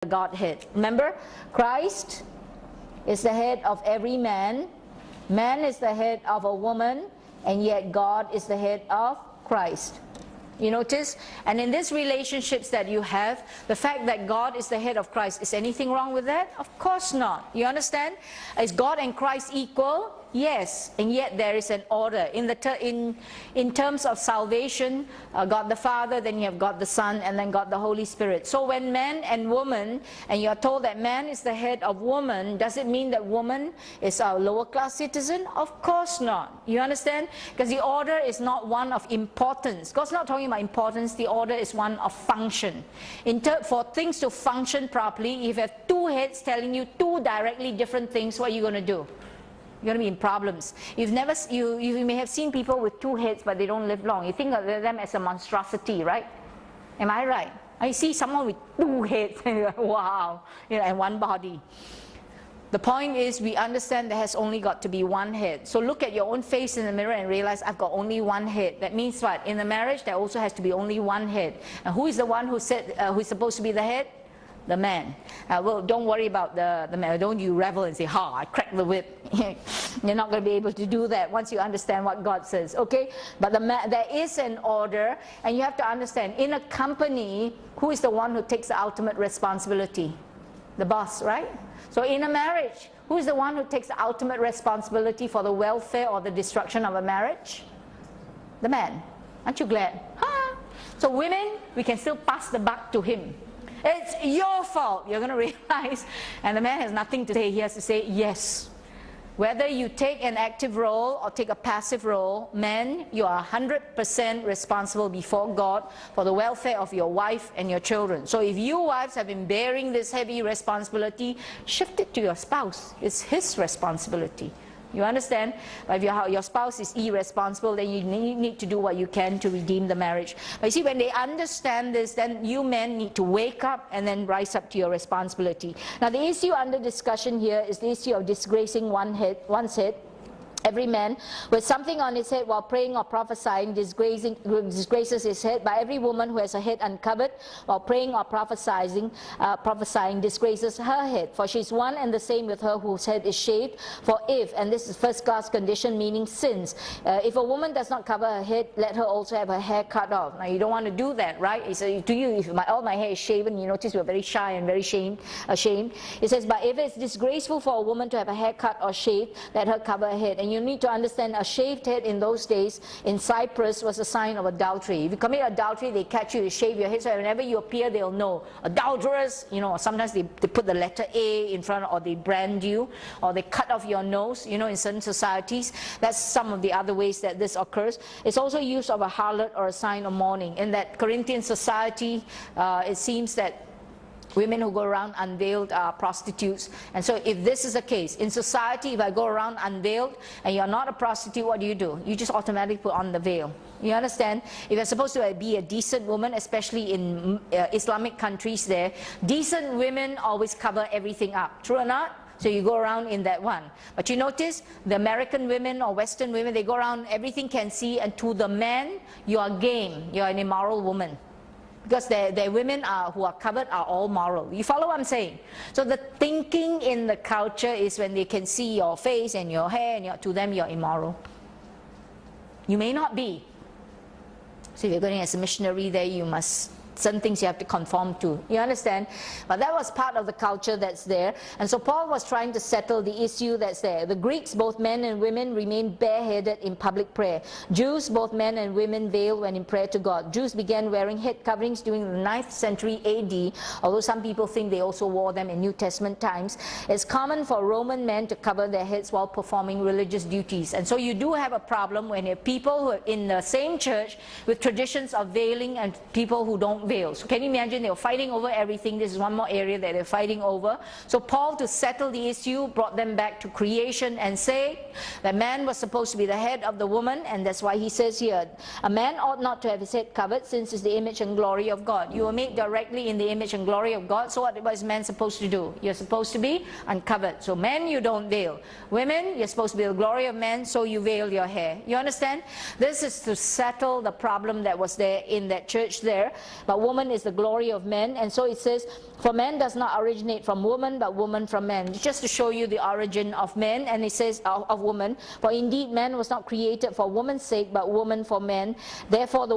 the Godhead. Remember, Christ is the head of every man. Man is the head of a woman, and yet God is the head of Christ. You notice? And in these relationships that you have, the fact that God is the head of Christ, is anything wrong with that? Of course not. You understand? Is God and Christ equal? Yes, and yet there is an order. In terms of salvation, God the Father, then you have God the Son, and then God the Holy Spirit. So when man and woman, and you are told that man is the head of woman, does it mean that woman is a lower class citizen? Of course not. You understand? Because the order is not one of importance. God's not talking about importance, the order is one of function. For things to function properly, if you have two heads telling you two directly different things, what are you going to do? You're going to be in problems. You may have seen people with two heads, but they don't live long. You think of them as a monstrosity, right? Am I right? I see someone with two heads, wow, and one body. The point is, we understand there has only got to be one head. So look at your own face in the mirror and realize, I've got only one head. That means what? In the marriage, there also has to be only one head. And who is the one who is supposed to be the head? The man. Well, don't worry about the man. Don't you revel and say, ha, I cracked the whip. You're not going to be able to do that once you understand what God says, okay? But there is an order, and you have to understand, in a company, who is the one who takes the ultimate responsibility? The boss, right? So in a marriage, who is the one who takes the ultimate responsibility for the welfare or the destruction of a marriage? The man. Aren't you glad? Huh? So women, we can still pass the buck to him. It's your fault, you're going to realize. And the man has nothing to say. He has to say yes. Whether you take an active role or take a passive role, men, you are 100% responsible before God for the welfare of your wife and your children. So if you wives have been bearing this heavy responsibility, shift it to your spouse. It's his responsibility. You understand? But if your spouse is irresponsible, then you need to do what you can to redeem the marriage. But you see, when they understand this, then you men need to wake up and then rise up to your responsibility. Now, the issue under discussion here is the issue of disgracing one's head. Every man with something on his head while praying or prophesying disgraces his head. By every woman who has her head uncovered while praying or prophesying disgraces her head. For she is one and the same with her whose head is shaved. For if, and this is first class condition, meaning sins, if a woman does not cover her head, let her also have her hair cut off. Now you don't want to do that, right? He says to you, if all my hair is shaven, you notice you're very shy and very ashamed. It says, but if it's disgraceful for a woman to have a hair cut or shaved, let her cover her head. And you need to understand, a shaved head in those days in Cyprus was a sign of adultery. If you commit adultery, they catch you, they shave your head, so whenever you appear, they'll know. Adulterers, sometimes they put the letter A in front, or they brand you, or they cut off your nose, in certain societies. That's some of the other ways that this occurs. It's also use of a harlot or a sign of mourning. In that Corinthian society, it seems that women who go around unveiled are prostitutes. And so if this is the case, in society, if I go around unveiled and you're not a prostitute, what do? You just automatically put on the veil. You understand? If you're supposed to be a decent woman, especially in Islamic countries there, decent women always cover everything up. True or not? So you go around in that one. But you notice, the American women or Western women, they go around, everything can see, and to the man, you are game. You're an immoral woman. Because their women who are covered are all moral. You follow what I'm saying? So the thinking in the culture is when they can see your face and your hair, and to them you're immoral. You may not be. So if you're going as a missionary there, you must, certain things you have to conform to. You understand? But that was part of the culture that's there. And so Paul was trying to settle the issue that's there. The Greeks, both men and women, remained bareheaded in public prayer. Jews, both men and women, veiled when in prayer to God. Jews began wearing head coverings during the 9th century AD, although some people think they also wore them in New Testament times. It's common for Roman men to cover their heads while performing religious duties. And so you do have a problem when you have people who are in the same church with traditions of veiling and people who don't veil. So can you imagine, they were fighting over everything. This is one more area that they're fighting over. So Paul, to settle the issue, brought them back to creation and say that man was supposed to be the head of the woman, and that's why he says here, a man ought not to have his head covered, since it's the image and glory of God. You were made directly in the image and glory of God, so what is man supposed to do? You're supposed to be uncovered. So men, you don't veil. Women, you're supposed to be the glory of man, so you veil your hair. You understand? This is to settle the problem that was there in that church there. But but woman is the glory of men. And so it says, for man does not originate from woman, but woman from man. Just to show you the origin of men, and it says of woman, for indeed man was not created for woman's sake, but woman for men. Therefore the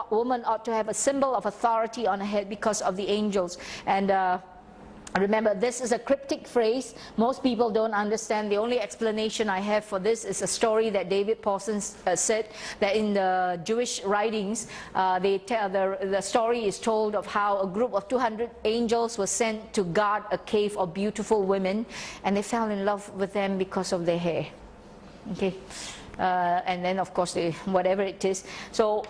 woman ought to have a symbol of authority on her head because of the angels. And remember, this is a cryptic phrase. Most people don't understand. The only explanation I have for this is a story that David Pawson said, that in the Jewish writings, the story is told of how a group of 200 angels were sent to guard a cave of beautiful women, and they fell in love with them because of their hair. Okay, and then of course, whatever it is. So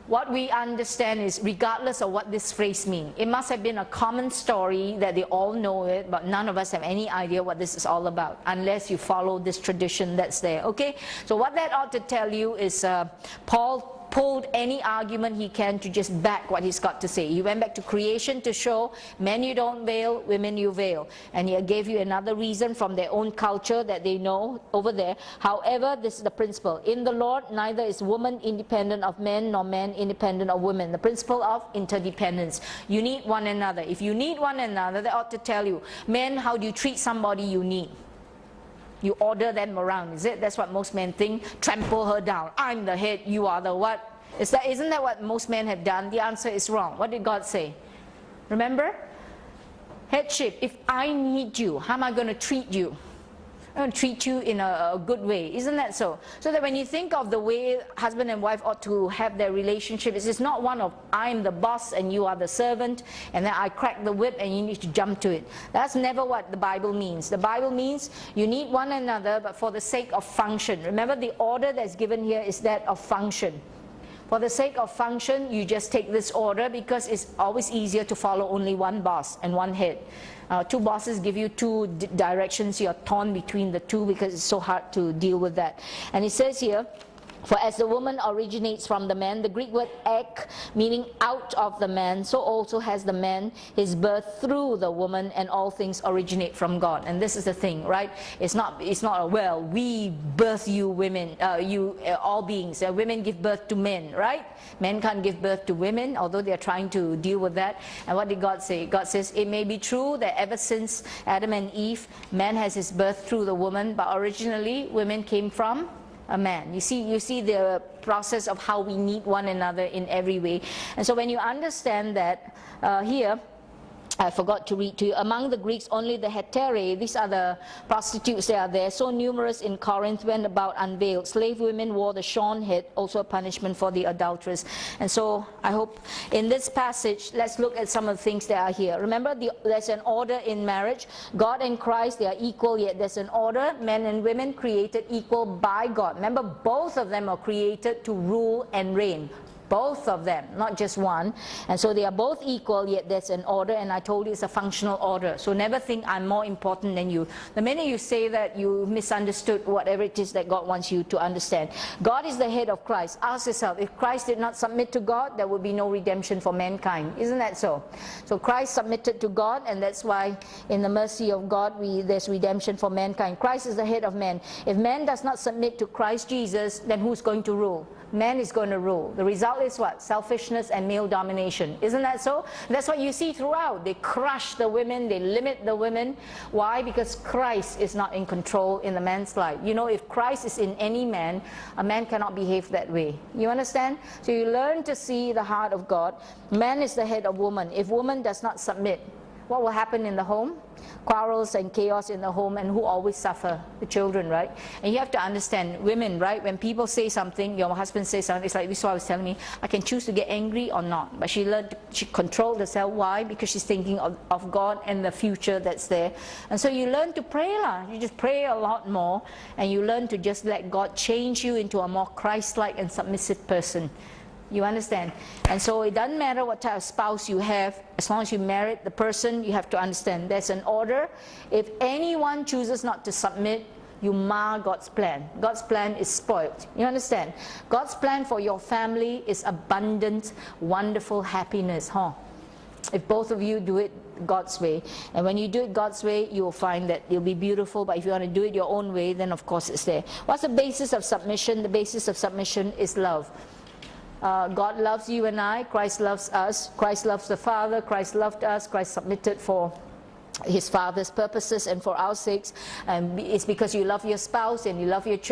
what we understand is, regardless of what this phrase means, it must have been a common story that they all know it, but none of us have any idea what this is all about, unless you follow this tradition that's there. Okay, so what that ought to tell you is Paul pulled any argument he can to just back what he's got to say. He went back to creation to show, men you don't veil, women you veil. And he gave you another reason from their own culture that they know over there. However, this is the principle. In the Lord, neither is woman independent of men, nor man independent of women. The principle of interdependence. You need one another. If you need one another, that ought to tell you, men, how do you treat somebody you need? You order them around, is it? That's what most men think. Trample her down. I'm the head, you are the what? Isn't that what most men have done? The answer is wrong. What did God say? Remember? Headship. If I need you, how am I going to treat you? I'm going to treat you in a good way. Isn't that so? So that when you think of the way husband and wife ought to have their relationship, it's not one of I'm the boss and you are the servant, and then I crack the whip and you need to jump to it. That's never what the Bible means. The Bible means you need one another, but for the sake of function. Remember, the order that's given here is that of function. For the sake of function, you just take this order because it's always easier to follow only one boss and one head. Two bosses give you two directions, you're torn between the two because it's so hard to deal with that. And it says here, for as the woman originates from the man, the Greek word ek, meaning out of the man, so also has the man his birth through the woman, and all things originate from God. And this is the thing, right? It's not well, we birth you women, all beings. Women give birth to men, right? Men can't give birth to women, although they are trying to deal with that. And what did God say? God says, it may be true that ever since Adam and Eve, man has his birth through the woman, but originally women came from a man. You see the process of how we need one another in every way. And so when you understand that, here I forgot to read to you, among the Greeks only the heterae, these are the prostitutes that are there, so numerous in Corinth, went about unveiled. Slave women wore the shorn head, also a punishment for the adulteress. And so I hope in this passage, let's look at some of the things that are here. Remember, there's an order in marriage. God and Christ, they are equal, yet there's an order. Men and women created equal by God. Remember, both of them are created to rule and reign. Both of them, not just one. And so they are both equal, yet there's an order, and I told you it's a functional order. So never think I'm more important than you. The minute you say that, you misunderstood whatever it is that God wants you to understand. God is the head of Christ. Ask yourself, if Christ did not submit to God, there would be no redemption for mankind. Isn't that so? So Christ submitted to God, and that's why in the mercy of God, there's redemption for mankind. Christ is the head of man. If man does not submit to Christ Jesus, then who's going to rule? Man is going to rule. The result is what? Selfishness and male domination. Isn't that so? That's what you see throughout. They crush the women, they limit the women. Why? Because Christ is not in control in the man's life. You know, if Christ is in any man, a man cannot behave that way. You understand? So you learn to see the heart of God. Man is the head of woman. If woman does not submit, what will happen in the home? Quarrels and chaos in the home, and who always suffer? The children, right? And you have to understand, women, right? When people say something, your husband says something, it's like this is what I was telling me, I can choose to get angry or not. But she controlled herself. Why? Because she's thinking of God and the future that's there. And so you learn to pray lah. You just pray a lot more, and you learn to just let God change you into a more Christ-like and submissive person. You understand? And so it doesn't matter what type of spouse you have, as long as you married the person, you have to understand there's an order. If anyone chooses not to submit, you mar God's plan. God's plan is spoiled. You understand? God's plan for your family is abundant, wonderful happiness. If both of you do it God's way, and when you do it God's way, you will find that it'll be beautiful. But if you want to do it your own way, then of course it's there. What's the basis of submission? The basis of submission is love. God loves you and I. Christ loves us. Christ loves the Father. Christ loved us. Christ submitted for His Father's purposes and for our sakes. And it's because you love your spouse and you love your children.